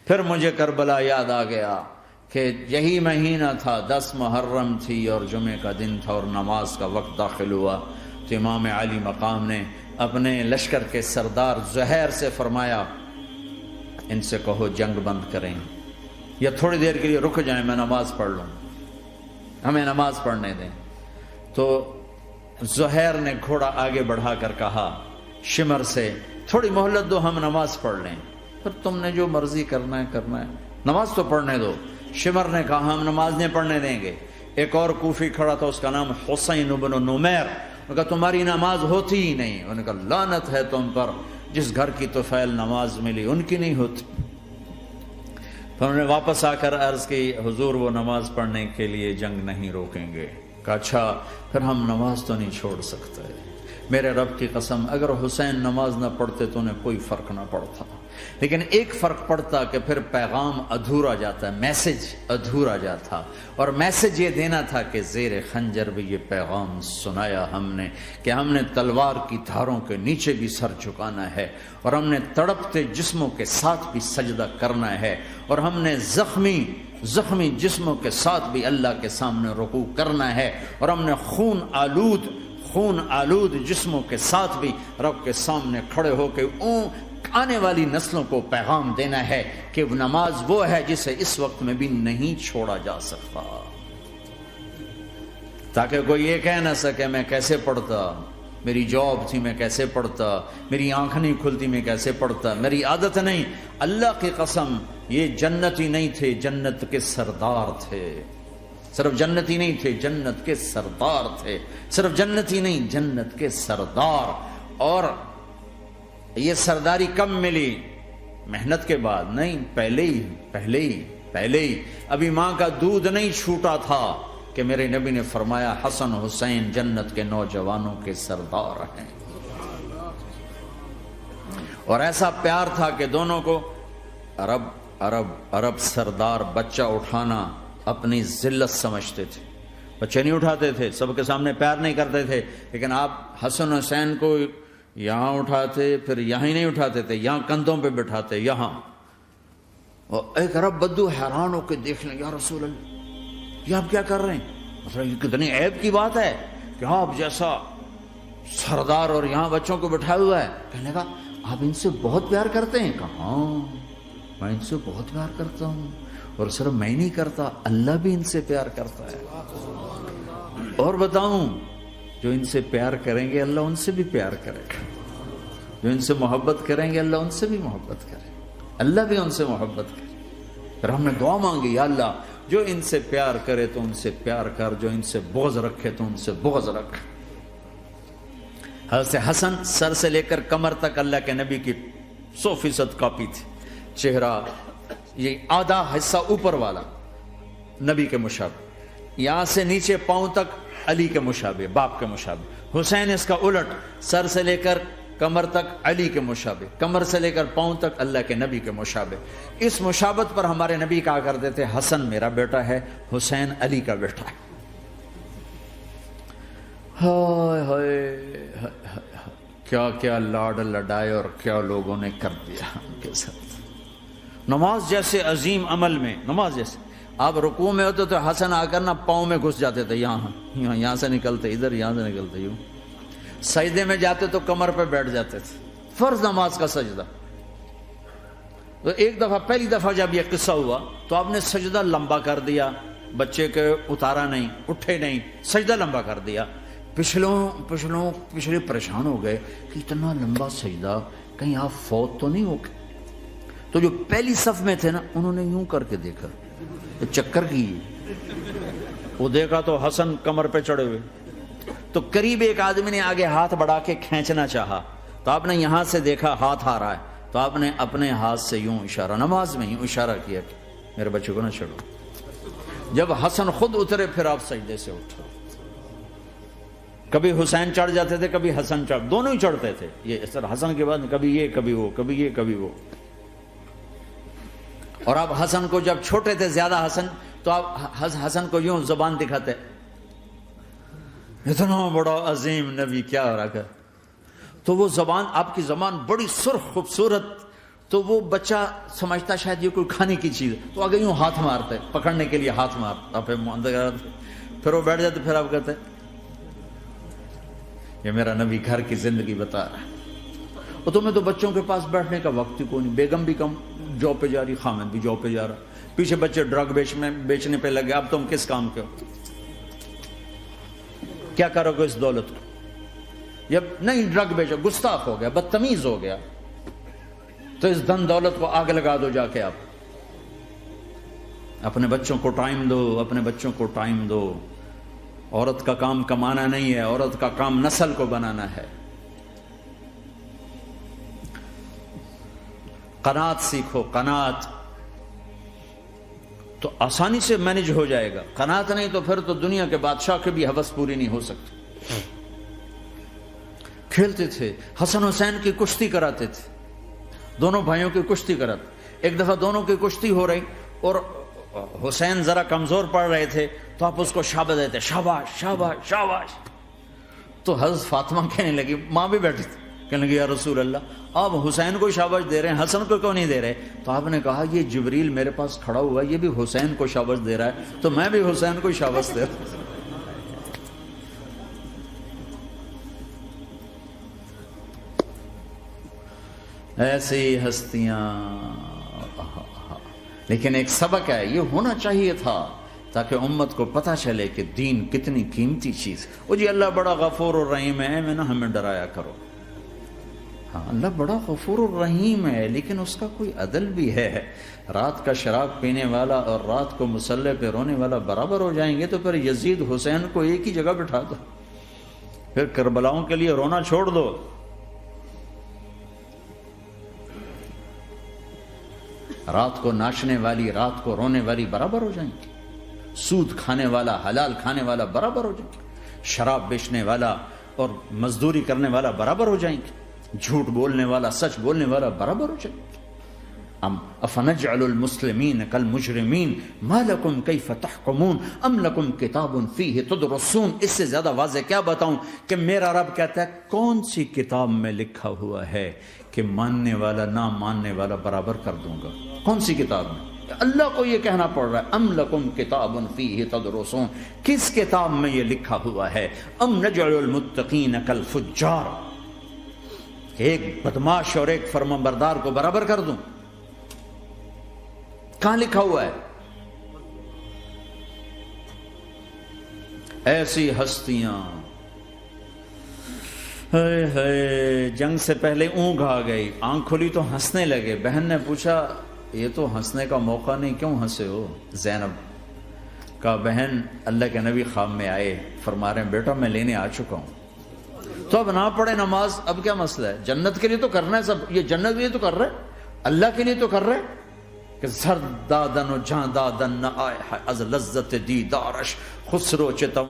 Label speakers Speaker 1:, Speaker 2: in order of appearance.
Speaker 1: پھر مجھے کربلا یاد آ گیا کہ یہی مہینہ تھا، 10 محرم تھی اور جمعے کا دن تھا اور نماز کا وقت داخل ہوا، تو امام علی مقام نے اپنے لشکر کے سردار زہیر سے فرمایا ان سے کہو جنگ بند کریں یا تھوڑی دیر کے لیے رک جائیں، میں نماز پڑھ لوں، ہمیں نماز پڑھنے دیں۔ تو زہیر نے گھوڑا آگے بڑھا کر کہا شمر سے تھوڑی مہلت دو، ہم نماز پڑھ لیں، پھر تم نے جو مرضی کرنا ہے، نماز تو پڑھنے دو۔ شمر نے کہا ہم نماز نہیں پڑھنے دیں گے۔ ایک اور کوفی کھڑا تھا، اس کا نام حسین بن نمیر، انہوں نے کہا تمہاری نماز ہوتی ہی نہیں۔ انہوں نے کہا لعنت ہے تم پر، جس گھر کی طفیل نماز ملی ان کی نہیں ہوتی۔ پھر انہوں نے واپس آ کر عرض کی حضور وہ نماز پڑھنے کے لیے جنگ نہیں روکیں گے۔ کہا اچھا پھر ہم نماز تو نہیں چھوڑ سکتے، میرے رب کی قسم اگر حسین نماز نہ پڑھتے تو انہیں کوئی فرق نہ پڑتا، لیکن ایک فرق پڑتا کہ پھر پیغام ادھورا جاتا، میسج ادھورا جاتا، اور میسج یہ دینا تھا کہ زیر خنجر بھی یہ پیغام سنایا ہم نے کہ ہم نے تلوار کی دھاروں کے نیچے بھی سر جھکانا ہے، اور ہم نے تڑپتے جسموں کے ساتھ بھی سجدہ کرنا ہے، اور ہم نے زخمی جسموں کے ساتھ بھی اللہ کے سامنے رکوع کرنا ہے، اور ہم نے خون آلود جسموں کے ساتھ بھی رب کے سامنے کھڑے ہو کے آنے والی نسلوں کو پیغام دینا ہے کہ نماز وہ ہے جسے اس وقت میں بھی نہیں چھوڑا جا سکتا، تاکہ کوئی یہ کہہ نہ سکے میں کیسے پڑھتا، میری جاب تھی میں کیسے پڑھتا، میری آنکھ نہیں کھلتی میں کیسے پڑھتا، میری عادت نہیں۔ اللہ کی قسم یہ جنتی نہیں تھے، جنت کے سردار تھے، صرف جنتی نہیں تھے، جنت کے سردار تھے، صرف جنتی نہیں جنت کے سردار۔ اور یہ سرداری کب ملی؟ محنت کے بعد نہیں، پہلے ہی ابھی ماں کا دودھ نہیں چھوٹا تھا کہ میرے نبی نے فرمایا حسن حسین جنت کے نوجوانوں کے سردار ہیں، اور ایسا پیار تھا کہ دونوں کو عرب سردار بچہ اٹھانا اپنی ذلت سمجھتے تھے، بچے نہیں اٹھاتے تھے، سب کے سامنے پیار نہیں کرتے تھے، لیکن آپ حسن حسین کو یہاں اٹھاتے، پھر یہاں ہی نہیں اٹھاتے تھے، یہاں کندھوں پہ بٹھاتے، یہاں۔ اور ایک عرب بدو حیران ہو کے دیکھ لیں یا رسول اللہ یہ آپ کیا کر رہے ہیں، مطلب یہ کتنی عیب کی بات ہے کہ آپ جیسا سردار اور یہاں بچوں کو بٹھایا ہوا ہے۔ کہنے کا آپ ان سے بہت پیار کرتے ہیں؟ کہا ہاں میں ان سے بہت پیار کرتا ہوں، اور صرف میں نہیں کرتا اللہ بھی ان سے پیار کرتا ہے، اور بتاؤں جو ان سے پیار کریں گے اللہ ان سے بھی پیار کرے گا، جو ان سے محبت کریں گے اللہ ان سے بھی محبت کرے، اللہ بھی ان سے محبت کرے۔ پھر ہم نے دعا مانگی یا اللہ جو ان سے پیار کرے تو ان سے پیار کر، جو ان سے بغض رکھے تو ان سے بغض رکھ۔ حضرت حسن سر سے لے کر کمر تک اللہ کے نبی کی 100% کاپی تھی، چہرہ یہ آدھا حصہ اوپر والا نبی کے مشابہ، یہاں سے نیچے پاؤں تک علی کے مشابہ، باپ کے مشابہ۔ حسین اس کا الٹ، سر سے لے کر کمر تک علی کے مشابہ، کمر سے لے کر پاؤں تک اللہ کے نبی کے مشابہ۔ اس مشابہت پر ہمارے نبی کہا کرتے تھے حسن میرا بیٹا ہے، حسین علی کا بیٹا ہے۔ ہائے ہائے کیا کیا لاڈ لڈائے اور کیا لوگوں نے کر دیا ان کے ساتھ۔ نماز جیسے عظیم عمل میں، نماز جیسے آپ رکوع میں ہوتے تو حسن آ کر نہ پاؤں میں گھس جاتے تھے، یہاں سے نکلتے ادھر، یہاں سے نکلتے یوں، سجدے میں جاتے تو کمر پہ بیٹھ جاتے تھے، فرض نماز کا سجدہ۔ تو ایک دفعہ پہلی دفعہ جب یہ قصہ ہوا تو آپ نے سجدہ لمبا کر دیا، بچے کے اتارا نہیں، اٹھے نہیں، سجدہ لمبا کر دیا۔ پچھلے پریشان ہو گئے کہ اتنا لمبا سجدہ کہیں آپ فوت تو نہیں ہو گئے۔ تو جو پہلی صف میں تھے نا انہوں نے یوں کر کے دیکھا، چکر کی، وہ دیکھا تو حسن کمر پہ چڑھے ہوئے، تو قریب ایک آدمی نے آگے ہاتھ بڑھا کے کھینچنا چاہا، تو آپ نے یہاں سے دیکھا ہاتھ آ رہا ہے، تو آپ نے اپنے ہاتھ سے یوں اشارہ، نماز میں یوں اشارہ کیا کہ میرے بچے کو نہ چھوڑو۔ جب حسن خود اترے پھر آپ سجدے سے اٹھے۔ کبھی حسین چڑھ جاتے تھے، کبھی حسن دونوں ہی چڑھتے تھے، یہ سر حسن کے بعد کبھی یہ کبھی وہ، کبھی یہ کبھی وہ۔ اور آپ حسن کو جب چھوٹے تھے زیادہ حسن، تو آپ حسن کو یوں زبان دکھاتے، اتنا بڑا عظیم نبی کیا ہو رہا ہے، تو وہ زبان، آپ کی زبان بڑی سرخ خوبصورت تو وہ بچہ سمجھتا شاید یہ کوئی کھانے کی چیز ہے، تو آگے یوں ہاتھ مارتے، پکڑنے کے لیے ہاتھ مارتا، پھر وہ بیٹھ جاتے، پھر آپ کہتے یہ میرا نبی گھر کی زندگی بتا رہا ہے۔ اور تمہیں تو بچوں کے پاس بیٹھنے کا وقت ہی کوئی نہیں، بیگم بھی کم جاب پہ جا رہی، خامد بھی جاب پہ جا رہا، پیچھے بچے ڈرگ بیچنے پہ لگے، اب تم کس کام کے ہو؟ کیا کرو گے اس دولت کو؟ جب نہیں ڈرگ بیچو، گستاخ ہو گیا، بدتمیز ہو گیا، تو اس دن دولت کو آگ لگا دو جا کے۔ آپ اپنے بچوں کو ٹائم دو، اپنے بچوں کو ٹائم دو۔ عورت کا کام کمانا نہیں ہے، عورت کا کام نسل کو بنانا ہے۔ قناعت سیکھو، قناعت تو آسانی سے مینج ہو جائے گا، قناعت نہیں تو پھر تو دنیا کے بادشاہ کی بھی ہوس پوری نہیں ہو سکتی۔ کھیلتے تھے، حسن حسین کی کشتی کراتے تھے، دونوں بھائیوں کی کشتی کراتے۔ ایک دفعہ دونوں کی کشتی ہو رہی اور حسین ذرا کمزور پڑ رہے تھے، تو آپ اس کو شاباش دیتے، شاباش شاباش شاباش۔ تو حضرت فاطمہ کہنے لگی، ماں بھی بیٹھی تھی، کہنے لگی یا رسول اللہ آپ حسین کو شاباش دے رہے ہیں، حسن کو کیوں نہیں دے رہے؟ تو آپ نے کہا یہ جبریل میرے پاس کھڑا ہوا، یہ بھی حسین کو شاباش دے رہا ہے، تو میں بھی حسین کو شاباش دے رہا ہوں۔ ایسی ہستیاں، لیکن ایک سبق ہے، یہ ہونا چاہیے تھا تاکہ امت کو پتہ چلے کہ دین کتنی قیمتی چیز ہے۔ وہ جی اللہ بڑا غفور الرحیم ہے، میں نہ ہمیں ڈرایا کرو۔ ہاں اللہ بڑا غفور الرحیم ہے، لیکن اس کا کوئی عدل بھی ہے۔ رات کا شراب پینے والا اور رات کو مصلی پہ رونے والا برابر ہو جائیں گے، تو پھر یزید حسین کو ایک ہی جگہ بٹھا دو، پھر کربلاؤں کے لیے رونا چھوڑ دو۔ رات کو ناچنے والی، رات کو رونے والی برابر ہو جائیں گے، سود کھانے والا، حلال کھانے والا برابر ہو جائیں گے، شراب بیچنے والا اور مزدوری کرنے والا برابر ہو جائیں گے، جھوٹ بولنے والا، سچ بولنے والا برابر ہو جائیں گے۔ افنجعل المسلمین کالمجرمین ما لکم کیف تحکمون ام لکم کتاب فیہ تدرسون۔ اس سے زیادہ واضح کیا بتاؤں کہ میرا رب کہتا ہے کون سی کتاب میں لکھا ہوا ہے کہ ماننے والا نہ ماننے والا برابر کر دوں گا؟ کون سی کتاب میں؟ اللہ کو یہ کہنا پڑ رہا ہے ام لکم کتاب فیہ تدرسون، کس کتاب میں یہ لکھا ہوا ہے؟ ام نجعل المتقین کالفجار، ایک بدماش اور ایک فرمانبردار کو برابر کر دوں؟ کہاں لکھا ہوا ہے؟ ایسی ہستیاں، جنگ سے پہلے اونگ آ گئی، آنکھ کھلی تو ہنسنے لگے۔ بہن نے پوچھا یہ تو ہنسنے کا موقع نہیں، کیوں ہنسے ہو؟ زینب کہا بہن اللہ کے نبی خواب میں آئے، فرما رہے ہیں بیٹا میں لینے آ چکا ہوں، تو اب نہ پڑھے نماز، اب کیا مسئلہ ہے؟ جنت کے لیے تو کرنا ہے سب، یہ جنت کے لیے تو کر رہے، اللہ کے لیے تو کر رہے کہ سر دادن و جان دادن نہ آئے از لذت دیدارش خسرو چتم